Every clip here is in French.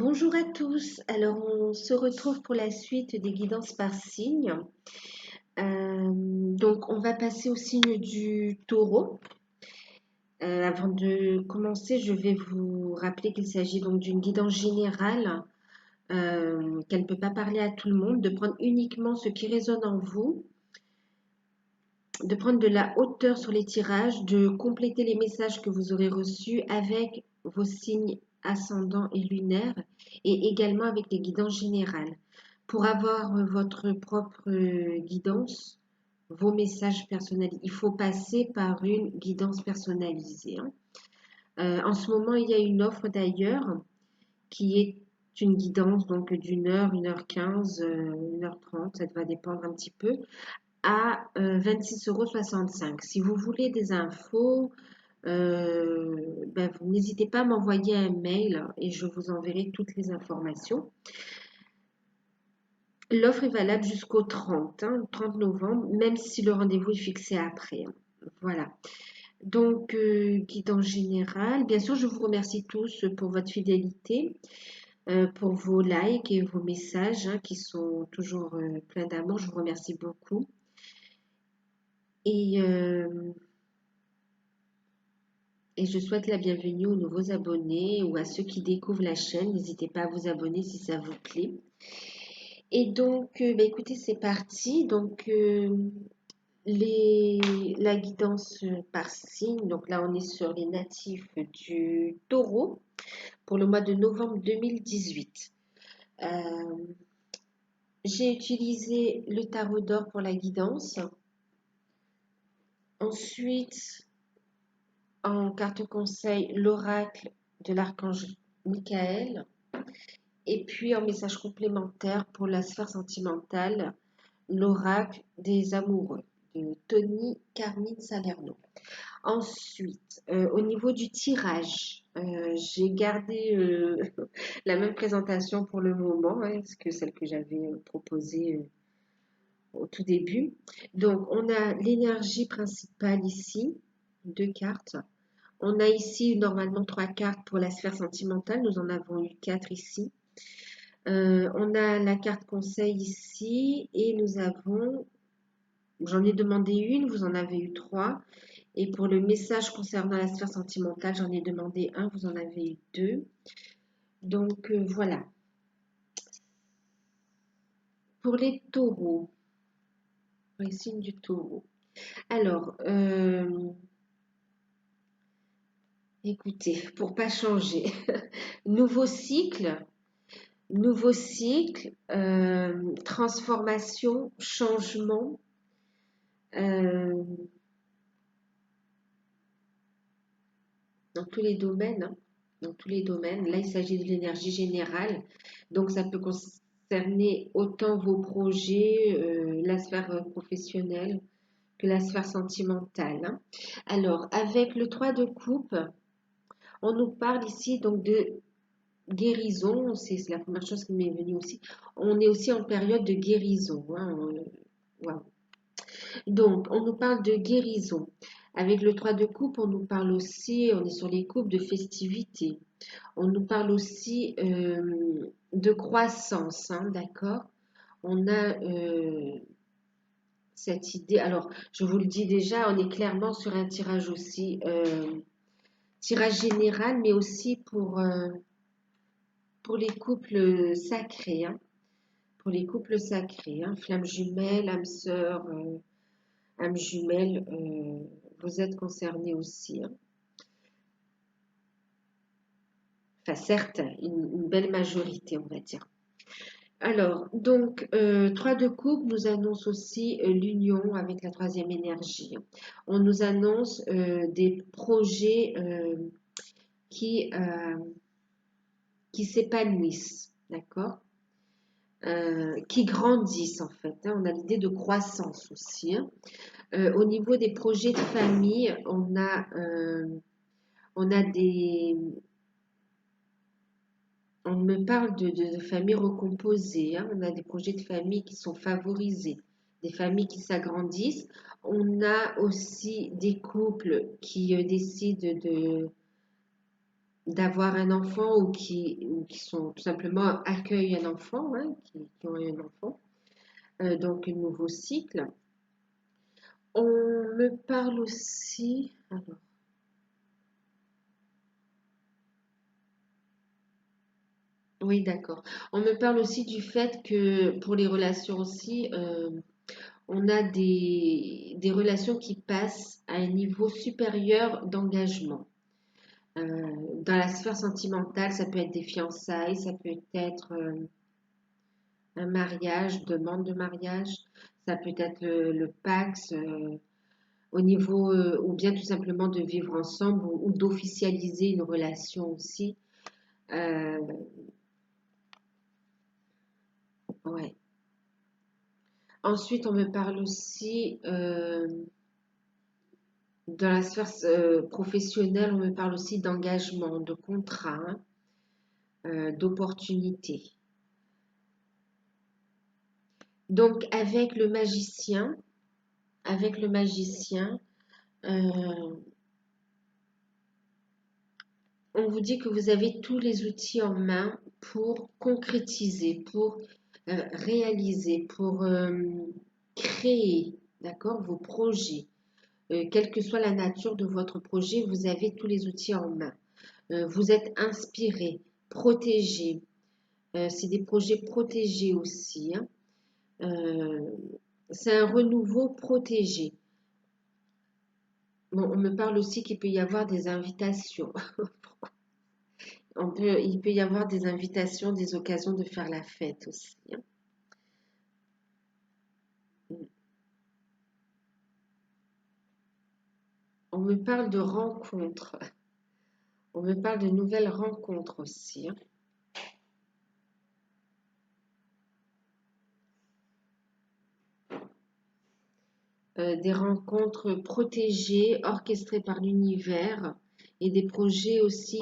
Bonjour à tous. Alors, on se retrouve pour la suite des guidances par signe. Donc, on va passer au signe du taureau. Avant de commencer, je vais vous rappeler qu'il s'agit donc d'une guidance générale, qu'elle ne peut pas parler à tout le monde, de prendre uniquement ce qui résonne en vous, de prendre de la hauteur sur les tirages, de compléter les messages que vous aurez reçus avec vos signes ascendants et lunaires et également avec les guidances générales. Pour avoir votre propre guidance, vos messages personnalisés, il faut passer par une guidance personnalisée, hein. En ce moment, il y a une offre d'ailleurs qui est une guidance donc d'1 heure, 1 h 15, 1 h 30, ça va dépendre un petit peu, à 26,65 €. Si vous voulez des infos, vous n'hésitez pas à m'envoyer un mail et je vous enverrai toutes les informations. L'offre est valable jusqu'au 30 novembre, même si le rendez-vous est fixé après, hein. Voilà. Donc, guidance générale. Bien sûr, je vous remercie tous pour votre fidélité, pour vos likes et vos messages, hein, qui sont toujours pleins d'amour. Je vous remercie beaucoup. Et, euh, et je souhaite la bienvenue aux nouveaux abonnés ou à ceux qui découvrent la chaîne. N'hésitez pas à vous abonner si ça vous plaît. Et donc, écoutez, c'est parti. Donc, la guidance par signe, donc là on est sur les natifs du taureau pour le mois de novembre 2018. Euh, j'ai utilisé le tarot d'or pour la guidance. Ensuite, en carte conseil, l'oracle de l'archange Michael. Et puis en message complémentaire pour la sphère sentimentale, l'oracle des amoureux de Tony Carmine Salerno. Ensuite, au niveau du tirage, j'ai gardé la même présentation pour le moment, hein, que celle que j'avais proposée au tout début. Donc, on a l'énergie principale ici, 2 cartes. On a ici normalement 3 cartes pour la sphère sentimentale. Nous en avons eu 4 ici. On a la carte conseil ici et nous avons, j'en ai demandé une, vous en avez eu 3. Et pour le message concernant la sphère sentimentale, j'en ai demandé un, vous en avez eu 2. Donc voilà. Pour les taureaux, pour les signes du taureau. Alors, écoutez, pour pas changer, nouveau cycle, transformation, changement. euh, dans tous les domaines, hein, dans tous les domaines. Là, il s'agit de l'énergie générale. Donc, ça peut concerner autant vos projets, la sphère professionnelle que la sphère sentimentale, hein. Alors, avec le 3 de coupe, on nous parle ici donc de guérison. C'est la première chose qui m'est venue aussi. On est aussi en période de guérison, hein, wow. Donc, on nous parle de guérison. Avec le 3 de coupe, on nous parle aussi, on est sur les coupes de festivités. On nous parle aussi de croissance, hein, d'accord? On a cette idée. Alors, je vous le dis déjà, on est clairement sur un tirage aussi, tirage général, mais aussi pour les couples sacrés, hein, pour les couples sacrés, hein, flamme jumelle, âme sœur, âme jumelle, vous êtes concernés aussi, hein. Enfin, certains, une belle majorité, on va dire. Alors, donc, 3 de coupe nous annonce aussi l'union avec la troisième énergie. On nous annonce des projets qui, euh, qui s'épanouissent, d'accord? Qui grandissent en fait, hein. On a l'idée de croissance aussi, hein. Au niveau des projets de famille, on a des, on me parle de familles recomposées, hein. On a des projets de famille qui sont favorisés, des familles qui s'agrandissent. On a aussi des couples qui décident d'avoir un enfant ou qui sont tout simplement accueillent un enfant, hein, qui ont eu un enfant, donc un nouveau cycle. On me parle aussi, alors, oui, d'accord. On me parle aussi du fait que pour les relations aussi, on a des relations qui passent à un niveau supérieur d'engagement. Dans la sphère sentimentale, ça peut être des fiançailles, ça peut être un mariage, demande de mariage, ça peut être le Pax, au niveau, ou bien tout simplement de vivre ensemble ou d'officialiser une relation aussi. Euh, ouais. Ensuite, on me parle aussi dans la sphère professionnelle, on me parle aussi d'engagement, de contrat, hein, d'opportunité. Donc, avec le magicien, euh, on vous dit que vous avez tous les outils en main pour concrétiser, pour réaliser, pour créer, d'accord, vos projets. Quelle que soit la nature de votre projet, vous avez tous les outils en main. Vous êtes inspiré, protégé. C'est des projets protégés aussi, hein. Euh, c'est un renouveau protégé. Bon, on me parle aussi qu'il peut y avoir des invitations. Il peut y avoir des invitations, des occasions de faire la fête aussi, hein. On me parle de rencontres. On me parle de nouvelles rencontres aussi, hein. Des rencontres protégées, orchestrées par l'univers et des projets aussi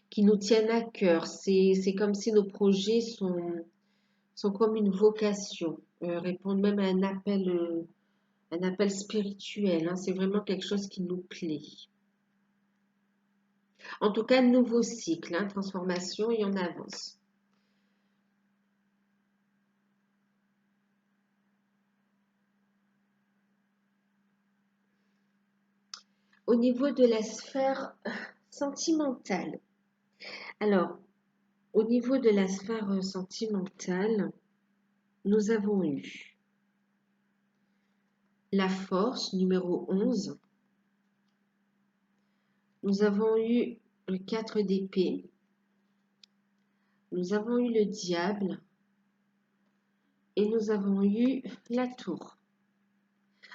qui nous tiennent à cœur. C'est comme si nos projets sont comme une vocation, répondent même à un appel spirituel, hein. C'est vraiment quelque chose qui nous plaît. En tout cas, nouveau cycle, hein, transformation et on avance. Au niveau de la sphère sentimentale, alors, au niveau de la sphère sentimentale, nous avons eu la force numéro 11, nous avons eu le 4 d'épée, nous avons eu le diable et nous avons eu la tour.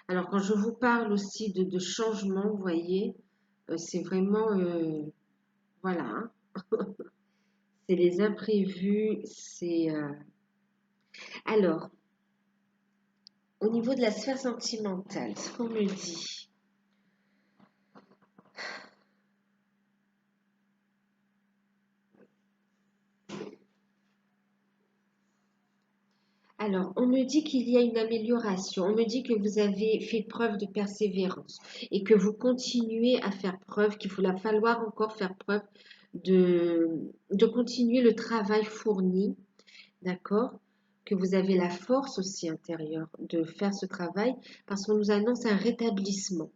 Alors, quand je vous parle aussi de changement, vous voyez, c'est vraiment, voilà, hein, c'est les imprévus, c'est... Alors, au niveau de la sphère sentimentale, ce qu'on me dit, alors, on me dit qu'il y a une amélioration. On me dit que vous avez fait preuve de persévérance et que vous continuez à faire preuve, qu'il va falloir encore faire preuve de, de continuer le travail fourni, d'accord? Que vous avez la force aussi intérieure de faire ce travail parce qu'on nous annonce un rétablissement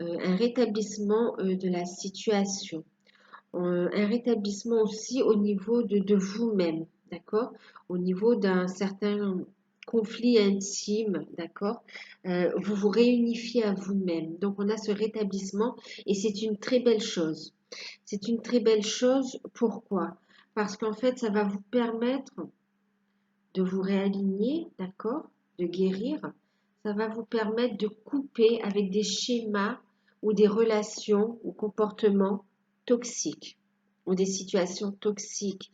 de la situation. Un rétablissement aussi au niveau de vous-même, d'accord? Au niveau d'un certain conflit intime, d'accord? Vous vous réunifiez à vous-même. Donc, on a ce rétablissement et c'est une très belle chose. C'est une très belle chose. Pourquoi? Parce qu'en fait, ça va vous permettre de vous réaligner, d'accord? De guérir. Ça va vous permettre de couper avec des schémas ou des relations ou comportements toxiques ou des situations toxiques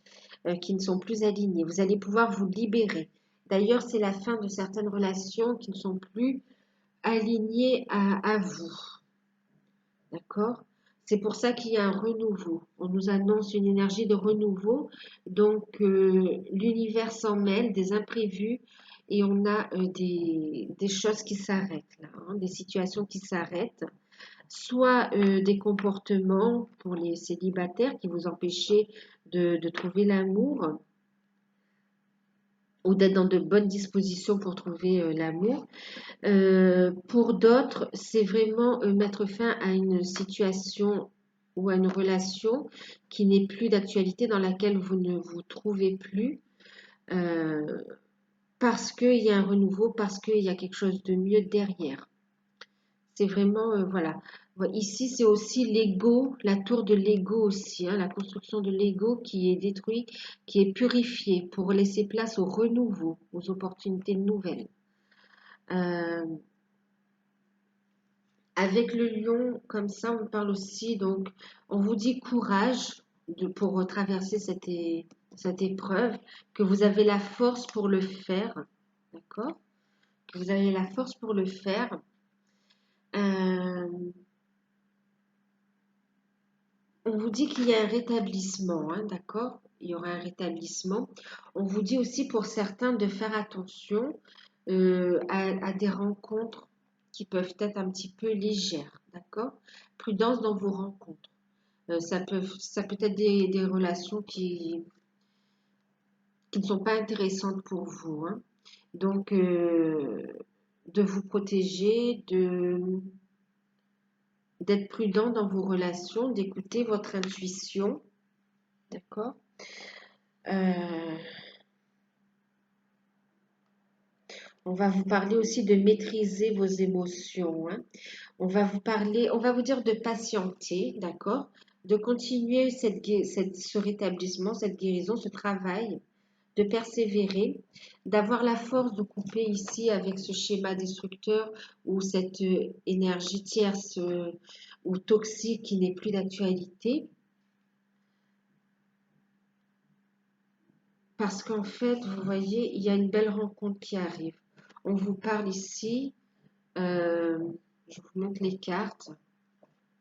qui ne sont plus alignées. Vous allez pouvoir vous libérer. D'ailleurs, c'est la fin de certaines relations qui ne sont plus alignées à vous. D'accord? C'est pour ça qu'il y a un renouveau. On nous annonce une énergie de renouveau. Donc, l'univers s'en mêle, des imprévus, et on a des choses qui s'arrêtent là, hein, des situations qui s'arrêtent. soit des comportements pour les célibataires qui vous empêchaient de trouver l'amour ou d'être dans de bonnes dispositions pour trouver l'amour. Pour d'autres, c'est vraiment mettre fin à une situation ou à une relation qui n'est plus d'actualité, dans laquelle vous ne vous trouvez plus, euh, parce qu'il y a un renouveau, parce qu'il y a quelque chose de mieux derrière. C'est vraiment, voilà. Ouais, ici, c'est aussi l'ego, la tour de l'ego aussi, hein, la construction de l'ego qui est détruite, qui est purifiée pour laisser place au renouveau, aux opportunités nouvelles. Euh, Avec le lion, comme ça, on parle aussi, donc, on vous dit courage pour traverser cette épreuve, que vous avez la force pour le faire, d'accord? Que vous avez la force pour le faire. Euh, on vous dit qu'il y a un rétablissement, hein, d'accord? Il y aura un rétablissement. On vous dit aussi pour certains de faire attention à des rencontres qui peuvent être un petit peu légères, d'accord? Prudence dans vos rencontres. Ça peut être des relations qui ne sont pas intéressantes pour vous, hein. Donc, de vous protéger, d'être prudent dans vos relations, d'écouter votre intuition, d'accord? Euh, on va vous parler aussi de maîtriser vos émotions, hein. On va vous dire de patienter, d'accord? De continuer ce rétablissement, cette guérison, ce travail, de persévérer, d'avoir la force de couper ici avec ce schéma destructeur ou cette énergie tierce ou toxique qui n'est plus d'actualité. Parce qu'en fait, vous voyez, il y a une belle rencontre qui arrive. On vous parle ici, euh, je vous montre les cartes,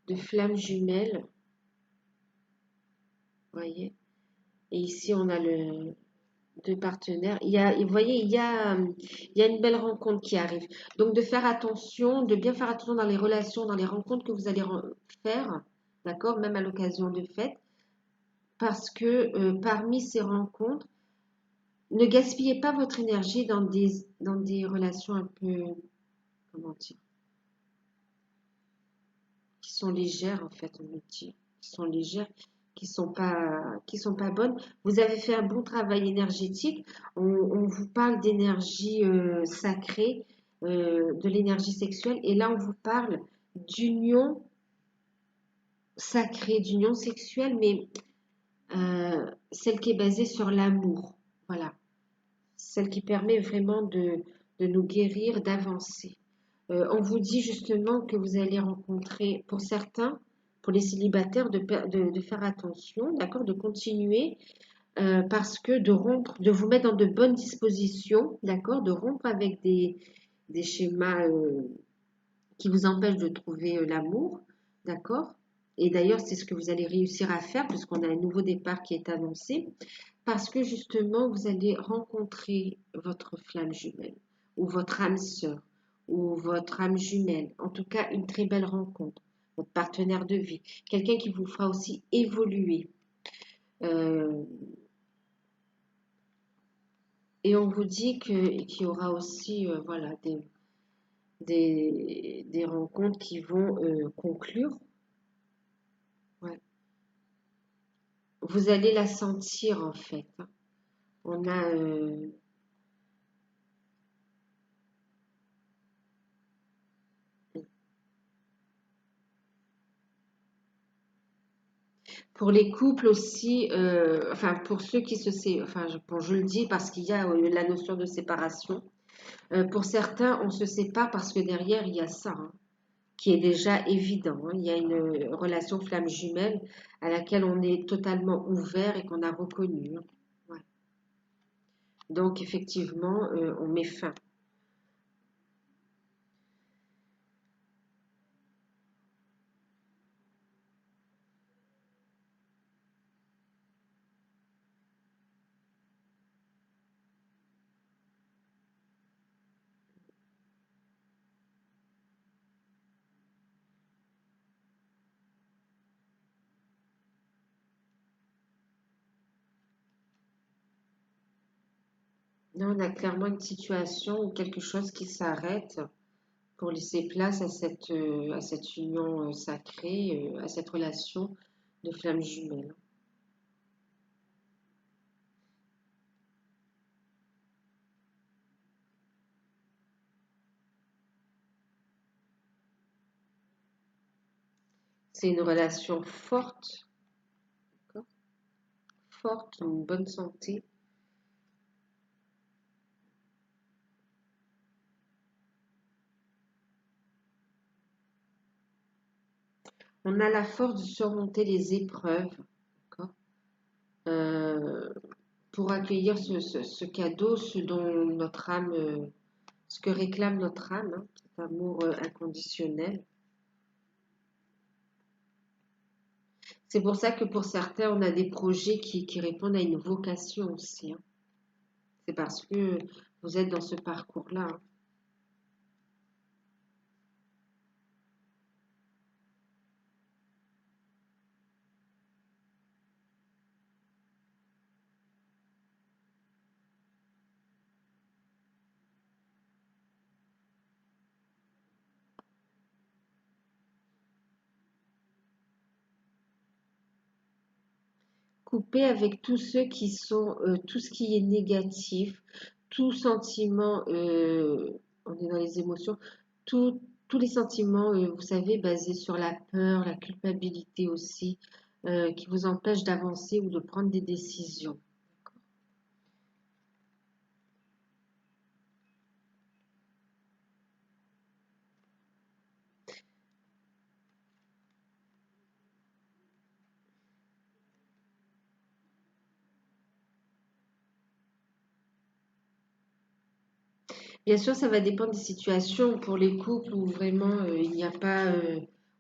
de flammes jumelles, vous voyez. Et ici, on a deux partenaires. Vous voyez, il y a une belle rencontre qui arrive. Donc, de faire attention, de bien faire attention dans les relations, dans les rencontres que vous allez faire, d'accord, même à l'occasion de fêtes, parce que parmi ces rencontres, ne gaspillez pas votre énergie dans des relations un peu, comment dire, qui sont légères, en fait, on me dit, qui sont légères, qui sont pas bonnes. Vous avez fait un bon travail énergétique. On vous parle d'énergie sacrée, de l'énergie sexuelle, et là, on vous parle d'union sacrée, d'union sexuelle, mais celle qui est basée sur l'amour. Voilà. Celle qui permet vraiment de nous guérir, d'avancer. On vous dit justement que vous allez rencontrer, pour certains, pour les célibataires, de faire attention, d'accord, de continuer, parce que de rompre, de vous mettre dans de bonnes dispositions, d'accord, de rompre avec des schémas qui vous empêchent de trouver l'amour, d'accord. Et d'ailleurs, c'est ce que vous allez réussir à faire, puisqu'on a un nouveau départ qui est annoncé, parce que justement, vous allez rencontrer votre flamme jumelle, ou votre âme sœur, ou votre âme jumelle. En tout cas, une très belle rencontre. Votre partenaire de vie. Quelqu'un qui vous fera aussi évoluer. Euh, et on vous dit qu'il y aura aussi voilà, des rencontres qui vont conclure. Ouais. Vous allez la sentir en fait, hein. On a pour les couples aussi, enfin pour ceux qui enfin bon, je le dis parce qu'il y a la notion de séparation. Pour certains, on se sépare parce que derrière il y a ça, hein, qui est déjà évident, hein. Il y a une relation flamme jumelle à laquelle on est totalement ouvert et qu'on a reconnu, hein. Ouais. Donc effectivement, on met fin. Là, on a clairement une situation ou quelque chose qui s'arrête pour laisser place à cette union sacrée, à cette relation de flammes jumelles. C'est une relation forte, d'accord, forte, une bonne santé. On a la force de surmonter les épreuves, d'accord, euh, pour accueillir ce cadeau, ce dont notre âme, ce que réclame notre âme, hein, cet amour inconditionnel. C'est pour ça que pour certains, on a des projets qui répondent à une vocation aussi, hein. C'est parce que vous êtes dans ce parcours-là, hein. Couper avec tous ceux qui sont, tout ce qui est négatif, tout sentiment, on est dans les émotions, tout- tous les sentiments, vous savez, basés sur la peur, la culpabilité aussi, qui vous empêchent d'avancer ou de prendre des décisions. Bien sûr, ça va dépendre des situations. Pour les couples où vraiment il n'y a pas,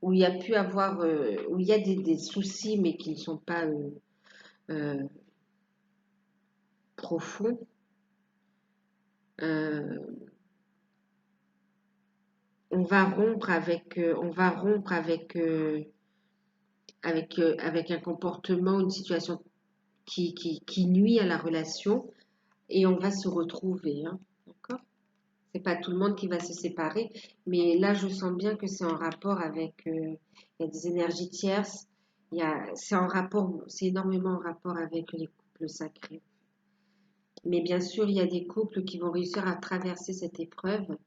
où il y a pu avoir, où il y a des soucis, mais qui ne sont pas euh, profonds, euh, on va rompre avec un comportement, une situation qui nuit à la relation et on va se retrouver, hein. D'accord? C'est pas tout le monde qui va se séparer, mais là, je sens bien que c'est en rapport avec, il y a des énergies tierces, c'est en rapport, c'est énormément en rapport avec les couples sacrés. Mais bien sûr, il y a des couples qui vont réussir à traverser cette épreuve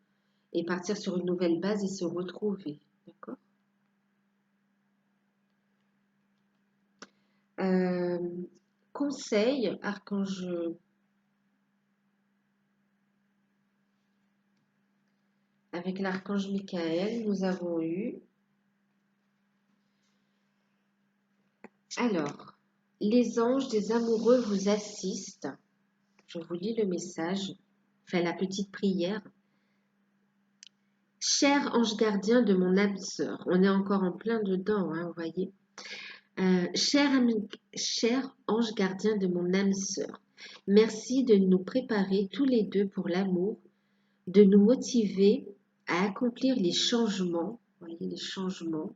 et partir sur une nouvelle base et se retrouver. D'accord? Euh, Conseil, archange, avec l'archange Michael, nous avons eu. Alors, les anges des amoureux vous assistent. Je vous lis le message. Fais la petite prière. Cher ange gardien de mon âme sœur, on est encore en plein dedans, hein, vous voyez. Cher ange gardien de mon âme sœur, merci de nous préparer tous les deux pour l'amour, de nous motiver à accomplir les changements, vous voyez, les changements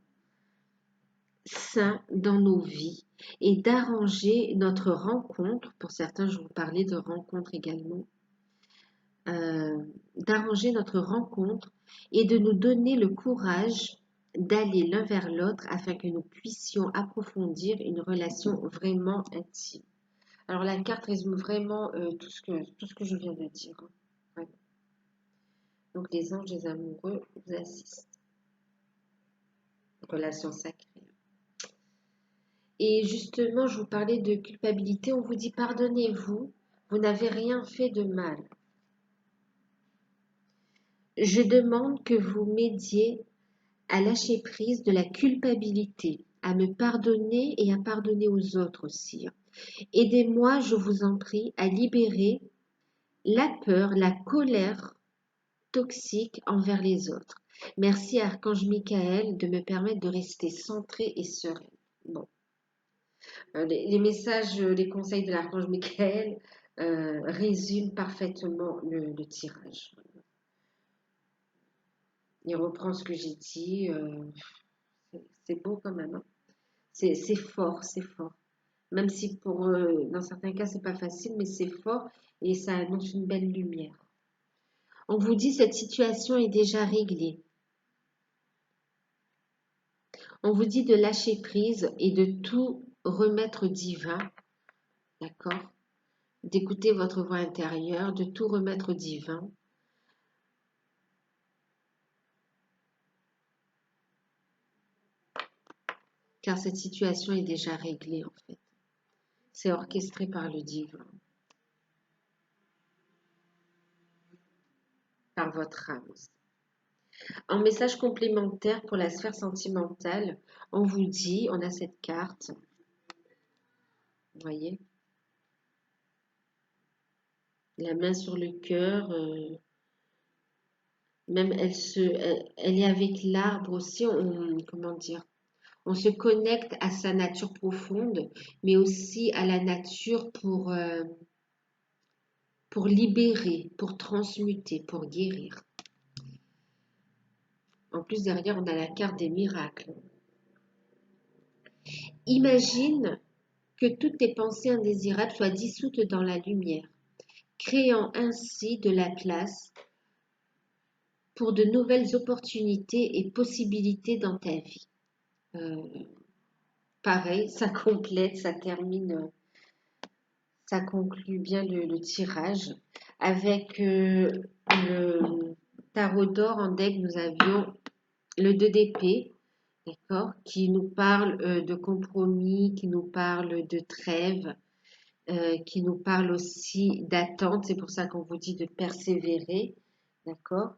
sains dans nos vies et d'arranger notre rencontre. Pour certains, je vous parlais de rencontre également. D'arranger notre rencontre et de nous donner le courage d'aller l'un vers l'autre afin que nous puissions approfondir une relation vraiment intime. Alors la carte résume vraiment tout ce que je viens de dire, hein. Vraiment. Donc les anges des amoureux vous assistent. Relation sacrée. Et justement, je vous parlais de culpabilité. On vous dit pardonnez-vous, vous n'avez rien fait de mal. Je demande que vous m'aidiez à lâcher prise de la culpabilité, à me pardonner et à pardonner aux autres aussi. Aidez-moi, je vous en prie, à libérer la peur, la colère toxique envers les autres. Merci Archange Michael de me permettre de rester centrée et sereine. Bon, les messages, les conseils de l'Archange Michael résument parfaitement le tirage. Il reprend ce que j'ai dit. C'est beau quand même, hein. C'est fort, c'est fort. Même si dans certains cas, c'est pas facile, mais c'est fort et ça annonce une belle lumière. On vous dit cette situation est déjà réglée. On vous dit de lâcher prise et de tout remettre divin, d'accord? D'écouter votre voix intérieure, de tout remettre divin. Car cette situation est déjà réglée en fait. C'est orchestré par le divin, par votre âme aussi. En message complémentaire pour la sphère sentimentale, on vous dit, on a cette carte, vous voyez, la main sur le cœur, même elle est avec l'arbre aussi, comment dire, on se connecte à sa nature profonde, mais aussi à la nature pour libérer, pour transmuter, pour guérir. En plus, derrière, on a la carte des miracles. Imagine que toutes tes pensées indésirables soient dissoutes dans la lumière, créant ainsi de la place pour de nouvelles opportunités et possibilités dans ta vie. Euh, Pareil, ça complète, ça termine, ça conclut bien le tirage. Avec le tarot d'or en deck, nous avions le 2 d'épée, d'accord, qui nous parle de compromis, qui nous parle de trêve, qui nous parle aussi d'attente, c'est pour ça qu'on vous dit de persévérer, d'accord,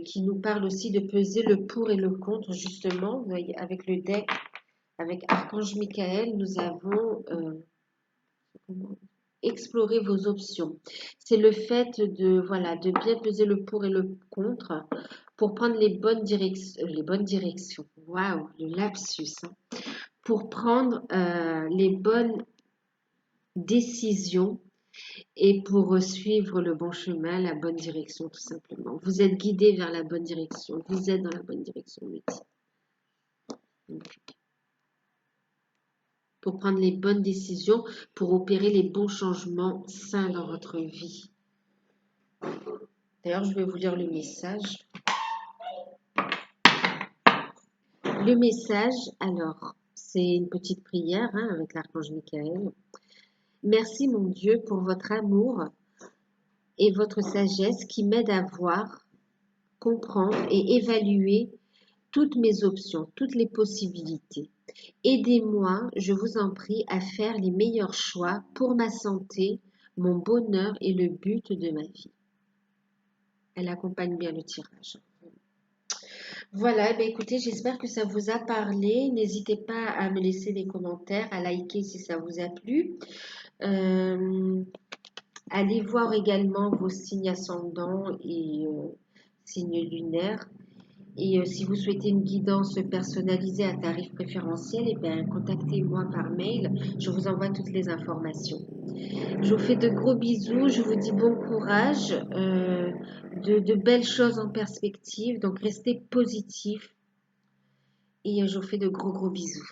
qui nous parle aussi de peser le pour et le contre, justement, vous voyez, avec le deck, avec Archange Michael, nous avons exploré vos options. C'est le fait voilà, de bien peser le pour et le contre pour prendre les bonnes directions. Waouh, le lapsus, hein. Pour prendre les bonnes décisions et pour suivre le bon chemin, la bonne direction, tout simplement. Vous êtes guidé vers la bonne direction. Vous êtes dans la bonne direction, me dit. Pour prendre les bonnes décisions, pour opérer les bons changements sains dans votre vie. D'ailleurs, je vais vous lire le message. Le message, alors, c'est une petite prière hein, avec l'archange Michael. Merci mon Dieu pour votre amour et votre sagesse qui m'aide à voir, comprendre et évaluer toutes mes options, toutes les possibilités. Aidez-moi, je vous en prie, à faire les meilleurs choix pour ma santé, mon bonheur et le but de ma vie. Elle accompagne bien le tirage. Voilà, écoutez, j'espère que ça vous a parlé. N'hésitez pas à me laisser des commentaires, à liker si ça vous a plu. Allez voir également vos signes ascendants et signes lunaires. Et si vous souhaitez une guidance personnalisée à tarif préférentiel, contactez-moi par mail. Je vous envoie toutes les informations. Je vous fais de gros bisous. Je vous dis bon courage, de belles choses en perspective. Donc, restez positifs. Et je vous fais de gros bisous.